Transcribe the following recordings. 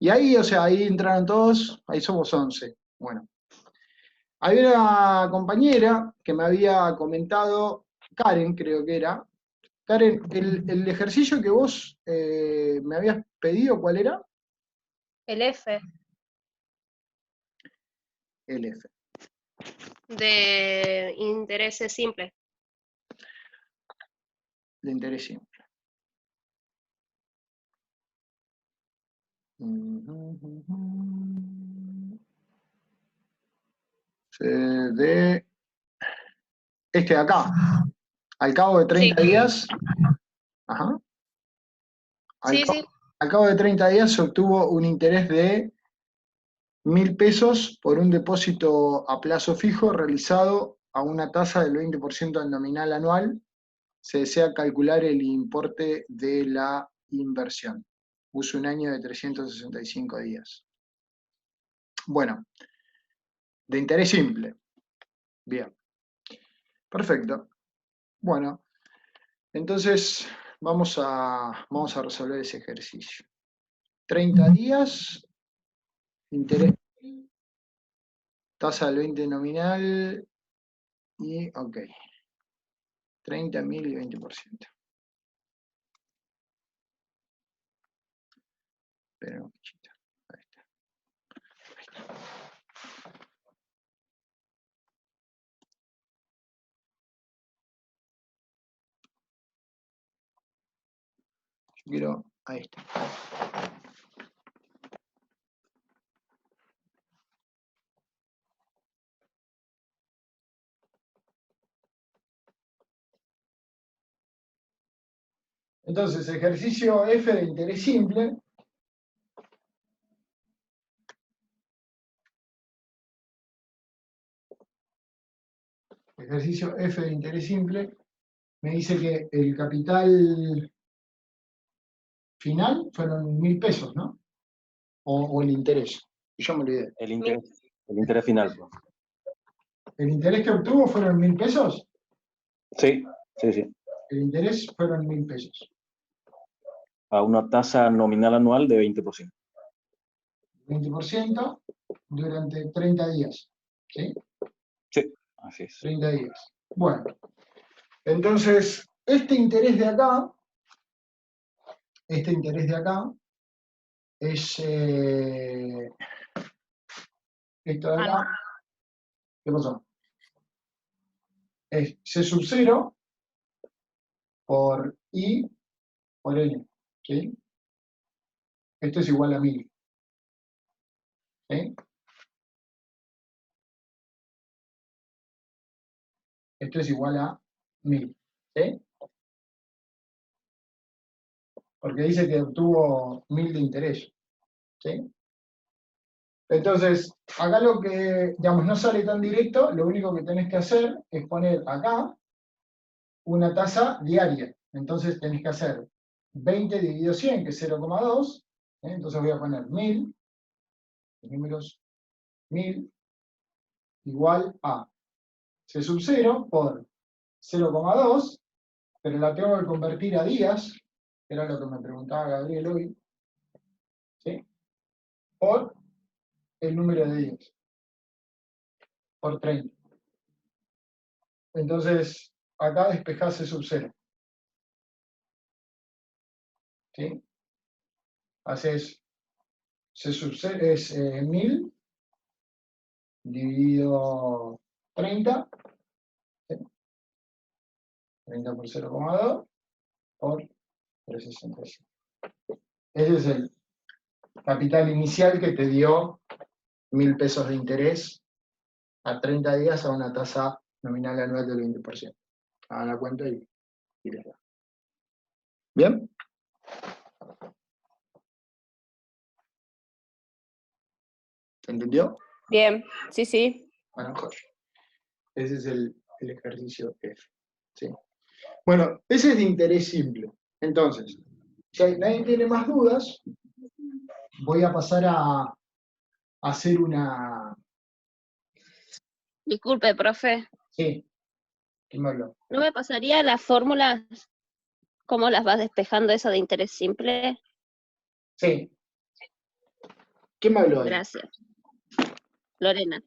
Y ahí, o sea, ahí entraron todos, ahí somos 11. Bueno, hay una compañera que me había comentado, Karen creo que era. Karen, el ejercicio que vos me habías pedido, ¿cuál era? El F El F. de intereses simples. De interés simple. De este de acá. Al cabo de 30 Sí. días. Ajá. Sí, sí. Al cabo de 30 días se obtuvo un interés de 1.000 pesos por un depósito a plazo fijo realizado a una tasa del 20% del nominal anual. Se desea calcular el importe de la inversión. Uso un año de 365 días. Bueno, de interés simple. Bien. Perfecto. Bueno, entonces vamos a resolver ese ejercicio. 30 días, interés, tasa del 20 nominal y ok. 30.000 y 20%. Espera un poquito. Ahí está. Yo quiero. Ahí está. Entonces, ejercicio F de interés simple. Ejercicio F de interés simple. Me dice que el capital final fueron 1.000 pesos, ¿no? O el interés. Yo me olvidé. El interés final. ¿El interés que obtuvo fueron 1.000 pesos? Sí, sí, sí. El interés fueron 1.000 pesos. A una tasa nominal anual de 20%. 20% durante 30 días. ¿Sí? Sí, así es. 30 días. Bueno, entonces, este interés de acá es esto de acá. ¿Qué pasó? Es C sub 0 por I por N. ¿Sí? Esto es igual a 1.000. ¿Sí? Esto es igual a 1.000. ¿Sí? Porque dice que obtuvo 1.000 de interés. ¿Sí? Entonces, acá lo que, digamos, no sale tan directo, lo único que tenés que hacer es poner acá una tasa diaria. Entonces tenés que hacer 20 dividido 100, que es 0,2. Entonces voy a poner 1.000, los números 1.000, igual a C sub 0 por 0,2, pero la tengo que convertir a días, que era lo que me preguntaba Gabriel hoy, ¿sí? Por el número de días, por 30. Entonces, acá despejás C sub 0. ¿Sí? Haces C sub 0 es 1.000 dividido 30, ¿sí? 30 por 0,2 por 365. Ese es el capital inicial que te dio 1.000 pesos de interés a 30 días a una tasa nominal anual del 20%. Hagan la cuenta y les da. ¿Bien? ¿Se entendió? Bien, sí, sí. Bueno, mejor. Ese es el ejercicio F. ¿Sí? Bueno, ese es de interés simple. Entonces, si nadie tiene más dudas, voy a pasar a hacer una... Disculpe, profe. Sí, ¿quién me habló? ¿No me pasaría las fórmulas, cómo las vas despejando eso de interés simple? Sí. ¿Quién me habló ahí? Gracias. Lorena.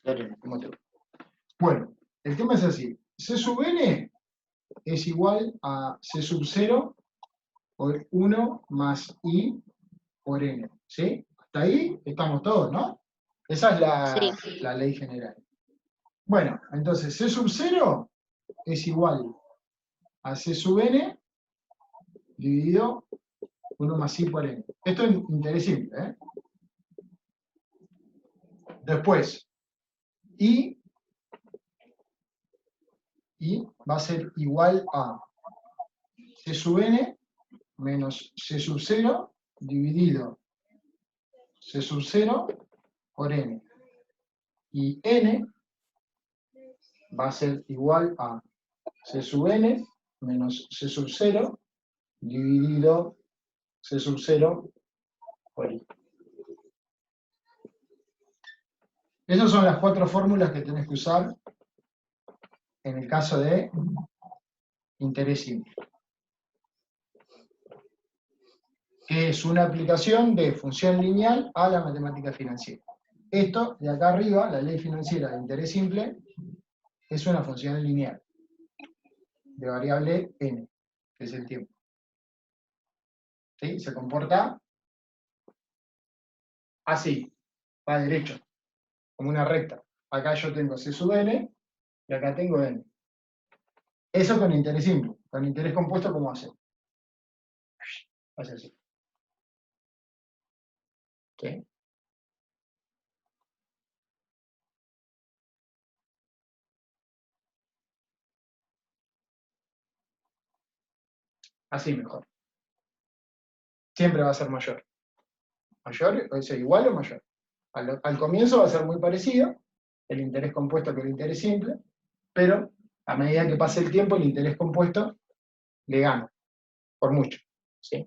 Lorena, ¿cómo te va? Bueno, el tema es así. C sub n es igual a C sub 0 por 1 más I por n. ¿Sí? Hasta ahí estamos todos, ¿no? Esa es Sí. la ley general. Bueno, entonces C sub 0 es igual a C sub n dividido 1 más I por n. Esto es interés simple, ¿eh? Después, I va a ser igual a C sub n menos C sub 0 dividido C sub 0 por n. Y n va a ser igual a C sub n menos C sub 0 dividido C sub 0 por i. Esas son las 4 fórmulas que tenés que usar en el caso de interés simple, que es una aplicación de función lineal a la matemática financiera. Esto de acá arriba, la ley financiera de interés simple, es una función lineal de variable n, que es el tiempo. ¿Sí? Se comporta así, va derecho, como una recta. Acá yo tengo C sub n y acá tengo n. Eso con interés simple. Con interés compuesto, ¿cómo hace? Hace así. ¿Sí? Así mejor. Siempre va a ser mayor. Mayor, o sea, igual o mayor. Al comienzo va a ser muy parecido, el interés compuesto que el interés simple, pero a medida que pase el tiempo, el interés compuesto le gana, por mucho. ¿Sí?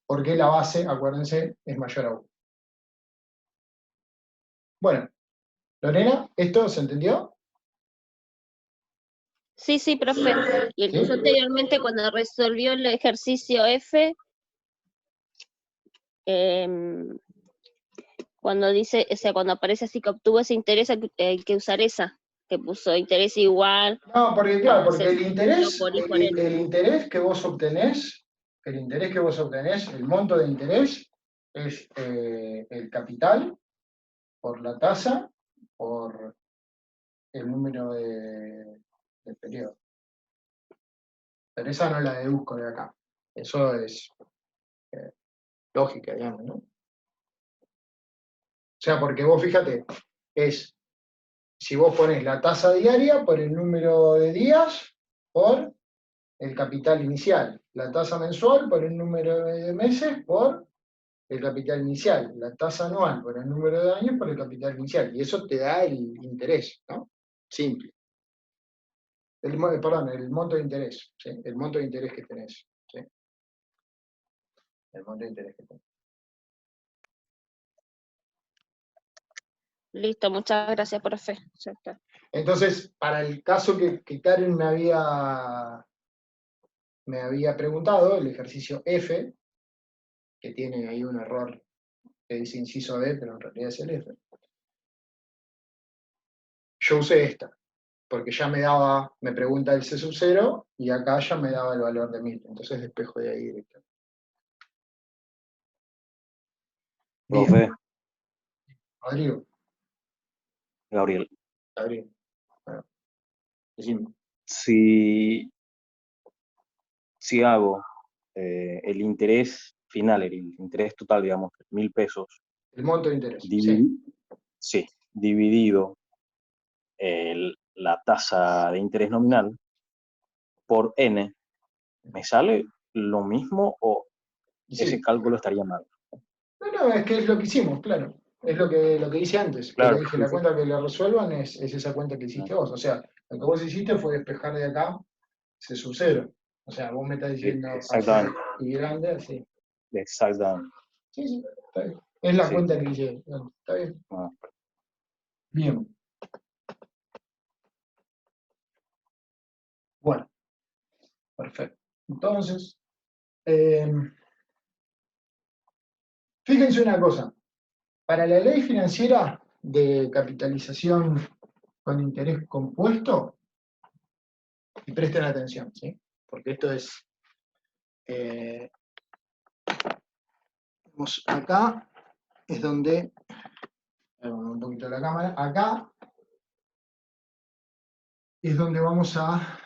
Porque la base, acuérdense, es mayor a 1. Bueno, Lorena, ¿esto se entendió? Sí, profe. Y el ¿Sí? curso anteriormente, cuando resolvió el ejercicio F, cuando dice, o sea, cuando aparece así que obtuvo ese interés, hay que usar esa, que puso interés igual No, porque claro, a porque C el interés, por I por N. el interés que vos obtenés, el monto de interés, es el capital por la tasa por el número del periodo. Pero esa no la deduzco de acá. Eso es lógica, digamos, ¿no? O sea, porque vos fíjate, es si vos pones la tasa diaria por el número de días por el capital inicial, la tasa mensual por el número de meses por el capital inicial, la tasa anual por el número de años por el capital inicial, y eso te da el interés, ¿no? Simple. Perdón, el monto de interés, ¿sí? El monto de interés que tenés, ¿sí? El monto de interés que tenés. Listo, muchas gracias, profe. Ya está. Entonces, para el caso que Karen me había preguntado, el ejercicio F, que tiene ahí un error que dice inciso D, pero en realidad es el F, yo usé esta, porque ya me pregunta el C sub 0, y acá ya me daba el valor de 1000, entonces despejo de ahí directamente. Bien, Profe, Rodrigo, Gabriel, bueno, decime. si, si hago el interés final, el interés total, digamos, 1.000 pesos, El monto de interés, sí. sí, dividido la tasa de interés nominal por n, ¿me sale lo mismo o Y ese sí. cálculo estaría mal? No, es que es lo que hicimos, claro. Es lo que hice antes, que Claro, le dije, sí, la sí. cuenta que le resuelvan es esa cuenta que hiciste vos. O sea, lo que vos hiciste fue despejar de acá C sub 0. O sea, vos me estás Sí, diciendo hacer exactamente, y grande, así. exactamente. Sí, sí, está bien. Es la Sí. cuenta que hice. Está bien. Ah, Bien. Bueno, perfecto. Entonces, Fíjense una cosa, para la ley financiera de capitalización con interés compuesto, y presten atención, ¿sí? Porque esto es, acá es donde, un poquito la cámara, acá es donde vamos a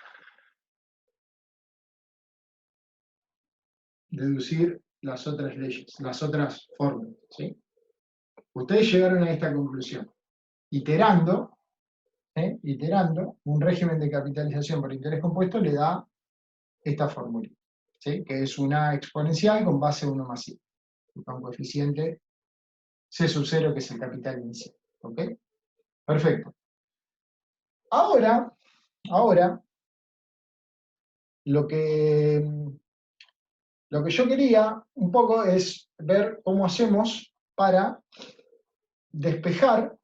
deducir las otras leyes, las otras fórmulas, ¿sí? Ustedes llegaron a esta conclusión, iterando, un régimen de capitalización por interés compuesto le da esta fórmula, ¿sí? Que es una exponencial con base 1 más i, con coeficiente C sub 0, que es el capital inicial. ¿Ok? Perfecto. Ahora, lo que yo quería un poco es ver cómo hacemos para despejar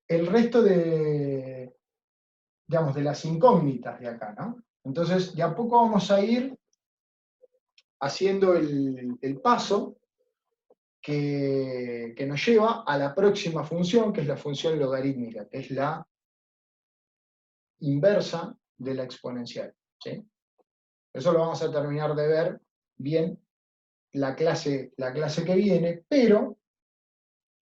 el resto de, digamos, de las incógnitas de acá, ¿no? Entonces, de a poco vamos a ir haciendo el paso que nos lleva a la próxima función, que es la función logarítmica, que es la inversa de la exponencial, ¿sí? Eso lo vamos a terminar de ver bien la clase que viene, pero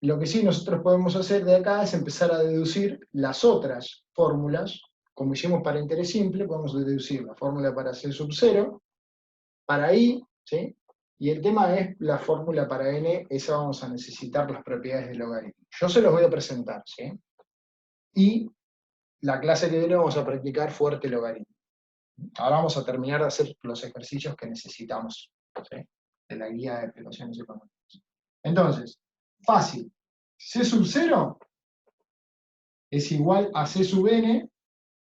lo que sí nosotros podemos hacer de acá es empezar a deducir las otras fórmulas. Como hicimos para interés simple, podemos deducir la fórmula para C sub 0, para I, ¿sí? Y el tema es la fórmula para n, esa vamos a necesitar las propiedades del logaritmo. Yo se los voy a presentar, ¿sí? Y la clase que viene vamos a practicar fuerte logaritmo. Ahora vamos a terminar de hacer los ejercicios que necesitamos, ¿sí? De la guía de explicaciones económicas. Entonces, fácil. C sub 0 es igual a C sub n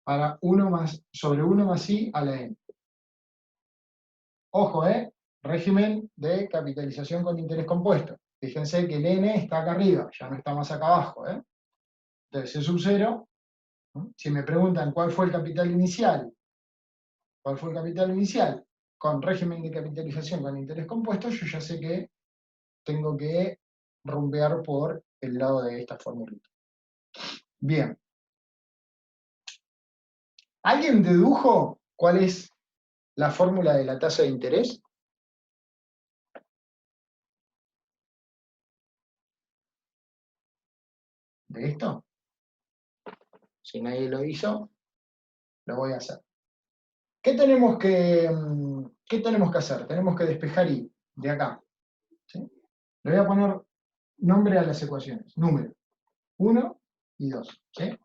para 1 sobre 1 más i a la n. Ojo, régimen de capitalización con interés compuesto. Fíjense que el n está acá arriba, ya no está más acá abajo. Entonces, C sub 0, si me preguntan cuál fue el capital inicial, con régimen de capitalización con interés compuesto, yo ya sé que tengo que rumbear por el lado de esta formulita. Bien. ¿Alguien dedujo cuál es la fórmula de la tasa de interés? ¿De esto? Si nadie lo hizo, lo voy a hacer. ¿Qué tenemos que hacer? Tenemos que despejar i, de acá. ¿Sí? Le voy a poner nombre a las ecuaciones, número, 1 y 2. ¿Sí?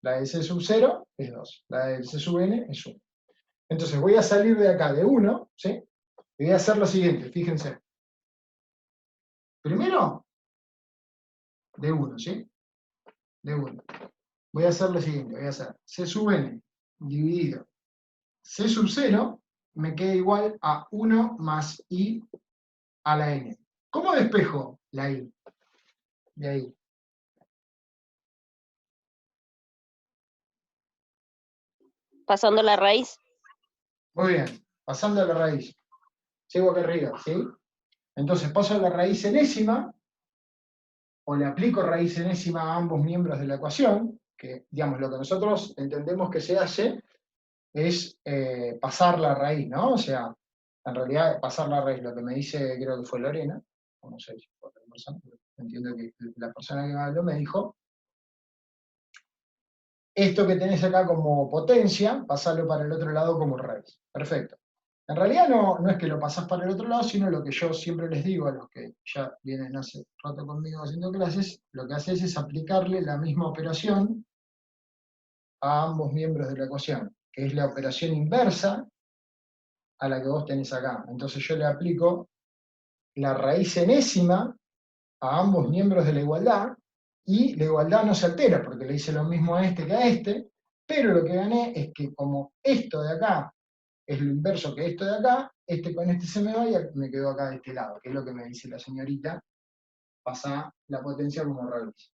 La de C sub 0 es 2, la de C sub n es 1. Entonces voy a salir de acá de 1, ¿sí? Y voy a hacer lo siguiente, fíjense. Primero, de 1, ¿sí? De 1. Voy a hacer lo siguiente, voy a hacer C sub n dividido C sub 0 me queda igual a 1 más i a la n. ¿Cómo despejo la i? De ahí. Pasando la raíz. Muy bien, pasando a la raíz. Sigo acá arriba, ¿sí? Entonces paso a la raíz enésima, o le aplico raíz enésima a ambos miembros de la ecuación, que, digamos, lo que nosotros entendemos que se hace es pasar la raíz, ¿no? O sea, en realidad pasar la raíz, lo que me dice, creo que fue Lorena, o no sé si fue otra persona, pero entiendo que la persona que me habló me dijo, esto que tenés acá como potencia, pasarlo para el otro lado como raíz. Perfecto. En realidad no es que lo pasás para el otro lado, sino lo que yo siempre les digo a los que ya vienen hace rato conmigo haciendo clases, lo que haces es aplicarle la misma operación a ambos miembros de la ecuación, que es la operación inversa a la que vos tenés acá. Entonces yo le aplico la raíz enésima a ambos miembros de la igualdad, y la igualdad no se altera, porque le hice lo mismo a este que a este, pero lo que gané es que como esto de acá es lo inverso que esto de acá, este con este se me va y me quedo acá de este lado, que es lo que me dice la señorita, pasa la potencia como raíz.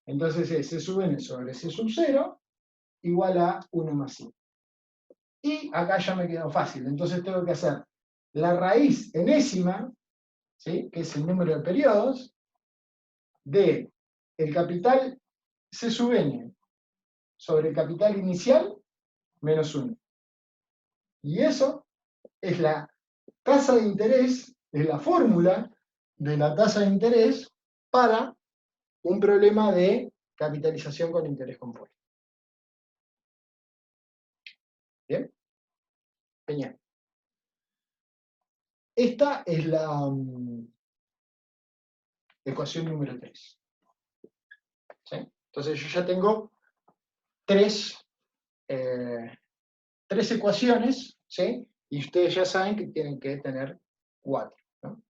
Entonces es C sub n sobre C sub 0 igual a 1 más i. Y acá ya me quedó fácil, entonces tengo que hacer la raíz enésima, ¿sí?, que es el número de periodos, de el capital C sub n sobre el capital inicial menos 1. Y eso es la tasa de interés, es la fórmula de la tasa de interés para un problema de capitalización con interés compuesto. ¿Bien? Genial. Esta es la ecuación número 3. ¿Sí? Entonces yo ya tengo tres ecuaciones, ¿sí? Y ustedes ya saben que tienen que tener 4. ¿No?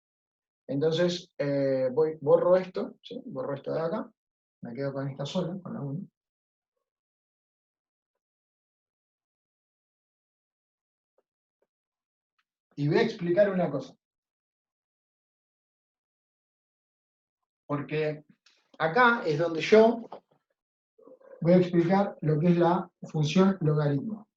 Entonces, borro esto, ¿sí? Borro esto de acá, me quedo con esta sola, con la 1. Y voy a explicar una cosa. Porque acá es donde yo voy a explicar lo que es la función logaritmo.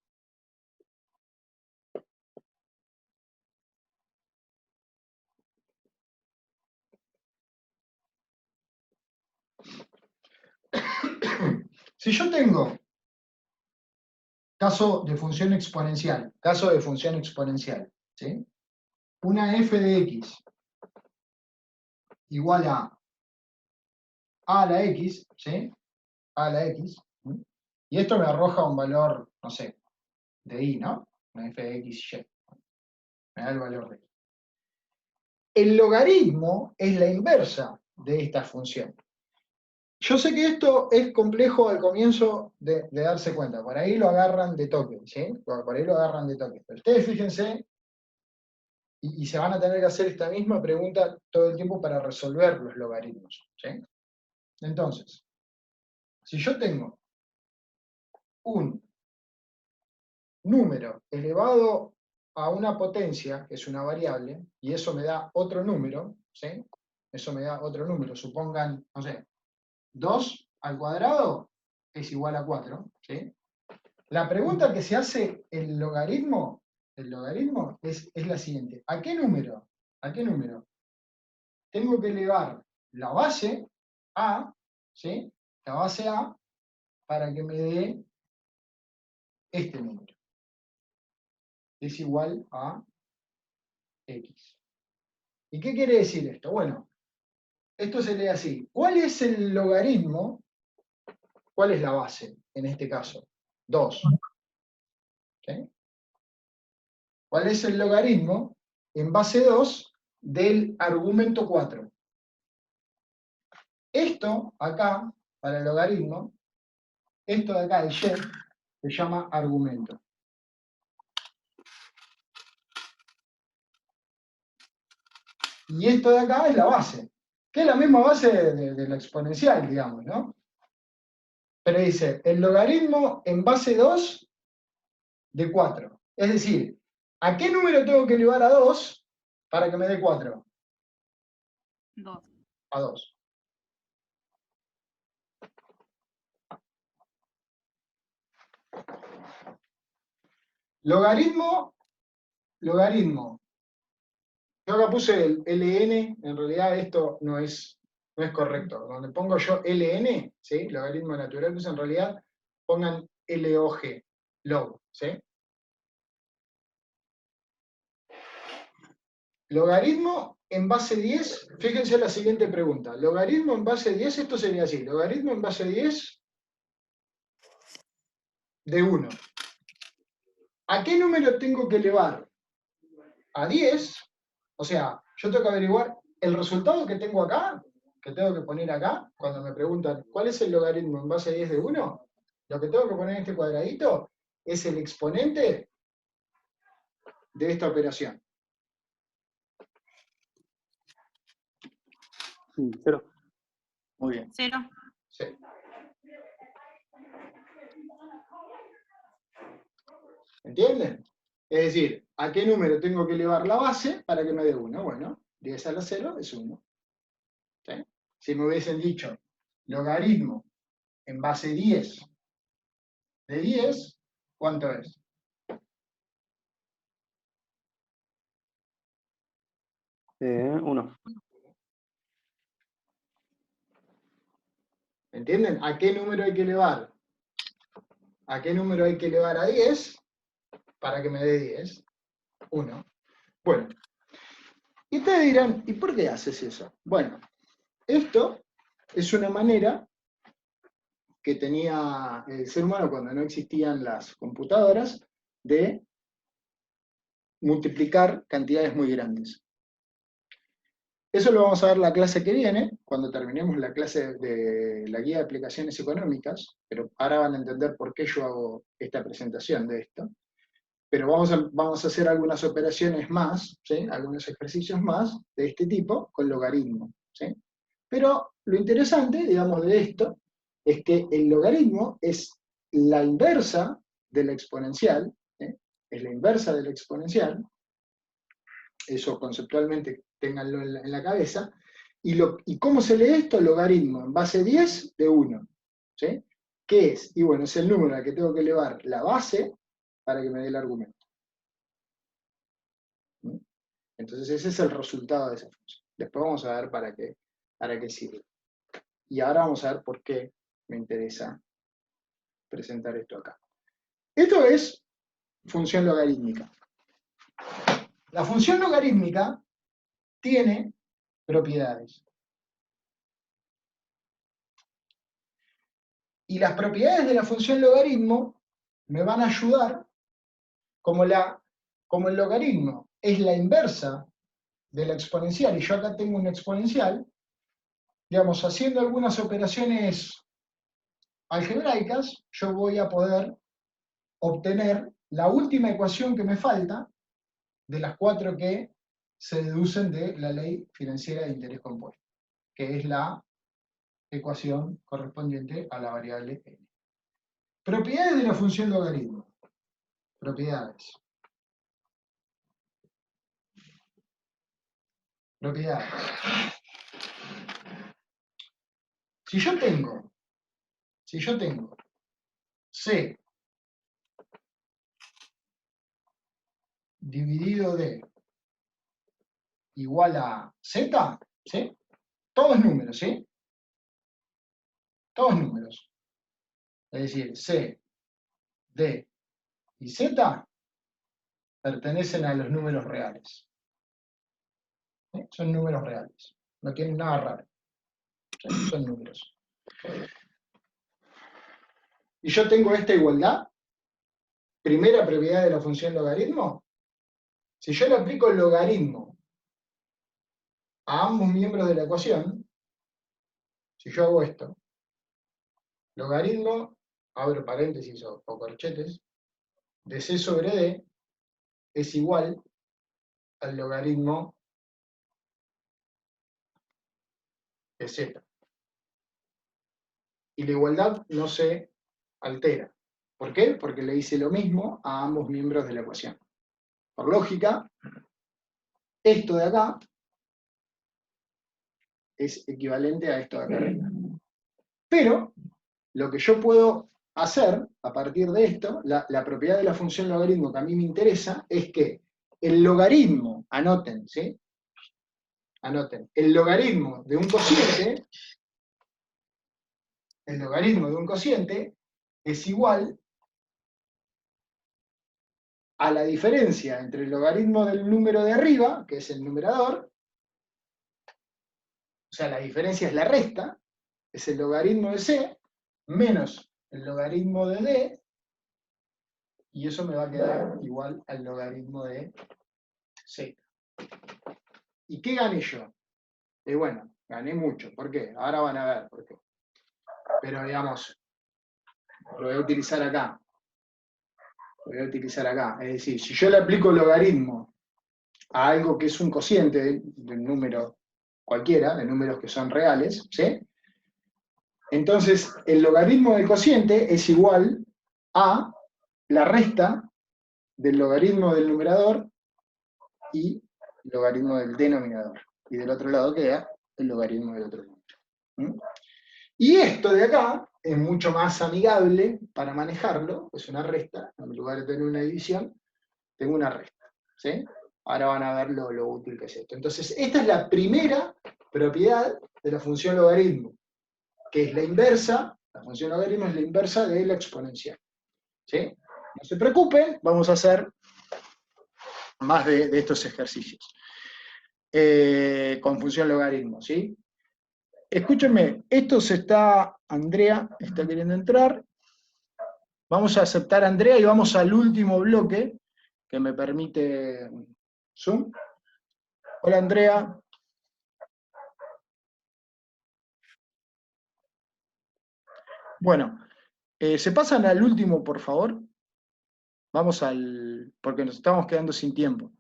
Si yo tengo caso de función exponencial, ¿sí? Una f de x igual a la x, ¿sí? A la x, ¿sí? Y esto me arroja un valor, no sé, de y, ¿no? Una f de x, y. Me da el valor de y. El logaritmo es la inversa de esta función. Yo sé que esto es complejo al comienzo de darse cuenta, por ahí lo agarran de toque, ¿sí? Por ahí lo agarran de toque. Pero ustedes fíjense, y se van a tener que hacer esta misma pregunta todo el tiempo para resolver los logaritmos, ¿sí? Entonces, si yo tengo un número elevado a una potencia, que es una variable, y eso me da otro número, ¿sí? Eso me da otro número, supongan, no sé, 2 al cuadrado es igual a 4, ¿sí? La pregunta que se hace el logaritmo es la siguiente. ¿A qué número tengo que elevar la base A, ¿sí? La base A, para que me dé este número? Es igual a X. ¿Y qué quiere decir esto? Bueno, esto se lee así. ¿Cuál es el logaritmo? ¿Cuál es la base en este caso? 2. ¿Sí? ¿Cuál es el logaritmo en base 2 del argumento 4? Esto acá, para el logaritmo, esto de acá, el y, se llama argumento. Y esto de acá es la base, que es la misma base de la exponencial, digamos, ¿no? Pero dice, el logaritmo en base 2 de 4. Es decir, ¿a qué número tengo que elevar a 2 para que me dé 4? 2. A 2. Logaritmo. Yo acá puse el ln, en realidad esto no es correcto. Donde pongo yo ln, ¿sí? Logaritmo natural, pues en realidad pongan log, log, ¿sí? Logaritmo en base 10, fíjense la siguiente pregunta. Logaritmo en base 10, esto sería así. Logaritmo en base 10 de 1. ¿A qué número tengo que elevar? A 10. O sea, yo tengo que averiguar el resultado que tengo acá, que tengo que poner acá, cuando me preguntan ¿cuál es el logaritmo en base 10 de 1? Lo que tengo que poner en este cuadradito es el exponente de esta operación. 0. Muy bien. 0. Sí. ¿Entienden? Es decir, ¿a qué número tengo que elevar la base para que me dé 1? Bueno, 10 a la 0 es 1. ¿Sí? Si me hubiesen dicho logaritmo en base 10 de 10, ¿cuánto es? 1. ¿Entienden? ¿A qué número hay que elevar? ¿A qué número hay que elevar a 10 para que me dé 10? 1. Bueno, y ustedes dirán, ¿y por qué haces eso? Bueno, esto es una manera que tenía el ser humano cuando no existían las computadoras de multiplicar cantidades muy grandes. Eso lo vamos a ver la clase que viene, cuando terminemos la clase de la guía de aplicaciones económicas, pero ahora van a entender por qué yo hago esta presentación de esto. Pero vamos a hacer algunas operaciones más, ¿sí? Algunos ejercicios más de este tipo con logaritmo, ¿sí? Pero lo interesante, digamos, de esto es que el logaritmo es la inversa de la exponencial, ¿eh? Es la inversa de la exponencial, eso conceptualmente ténganlo en la cabeza, y ¿cómo se lee esto? Logaritmo en base 10 de 1, ¿sí? ¿Qué es? Y bueno, es el número al que tengo que elevar la base para que me dé el argumento. ¿Mm? Entonces ese es el resultado de esa función. Después vamos a ver para qué sirve. Y ahora vamos a ver por qué me interesa presentar esto acá. Esto es función logarítmica. La función logarítmica tiene propiedades. Y las propiedades de la función logaritmo me van a ayudar, como el logaritmo es la inversa de la exponencial, y yo acá tengo una exponencial, digamos, haciendo algunas operaciones algebraicas, yo voy a poder obtener la última ecuación que me falta de las 4 que se deducen de la ley financiera de interés compuesto, que es la ecuación correspondiente a la variable n. Propiedades de la función logaritmo. Propiedades. Propiedades. Si yo tengo C dividido de igual a Z, ¿sí? Todos números, ¿sí? Todos números. Es decir, C, D y Z pertenecen a los números reales. ¿Sí? Son números reales. No tienen nada raro. ¿Sí? Son números. Y yo tengo esta igualdad, primera propiedad de la función logaritmo. Si yo le aplico el logaritmo a ambos miembros de la ecuación, si yo hago esto, logaritmo, abro paréntesis o corchetes, de C sobre D es igual al logaritmo de Z. Y la igualdad no se altera. ¿Por qué? Porque le hice lo mismo a ambos miembros de la ecuación. Por lógica, esto de acá es equivalente a esto de acá arriba. Pero, lo que yo puedo hacer a partir de esto, la propiedad de la función logaritmo que a mí me interesa, es que el logaritmo, anoten, ¿sí? Anoten, el logaritmo de un cociente es igual a la diferencia entre el logaritmo del número de arriba, que es el numerador, o sea, la diferencia es la resta, es el logaritmo de C, menos el logaritmo de D, y eso me va a quedar igual al logaritmo de Z. ¿Y qué gané yo? Y bueno, gané mucho. ¿Por qué? Ahora van a ver por qué. Pero digamos, lo voy a utilizar acá. Es decir, si yo le aplico logaritmo a algo que es un cociente de un número cualquiera, de números que son reales, ¿sí? Entonces, el logaritmo del cociente es igual a la resta del logaritmo del numerador y el logaritmo del denominador. Y del otro lado queda el logaritmo del otro número. ¿Mm? Y esto de acá es mucho más amigable para manejarlo, es una resta, en lugar de tener una división, tengo una resta. ¿Sí? ahora van a ver lo útil que es esto. Entonces, esta es la primera propiedad de la función logaritmo, que es la inversa, la función logaritmo es la inversa de la exponencial. ¿Sí? No se preocupen, vamos a hacer más de estos ejercicios con función logaritmo, ¿sí? Escúchenme, Andrea está queriendo entrar. Vamos a aceptar a Andrea y vamos al último bloque que me permite Zoom. Hola, Andrea. Bueno, ¿se pasan al último, por favor? Vamos porque nos estamos quedando sin tiempo.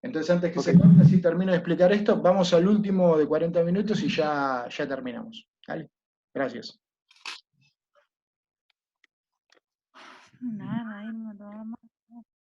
Entonces, antes que se corte, si termino de explicar esto, vamos al último de 40 minutos y ya terminamos. ¿Vale? Gracias. Nada,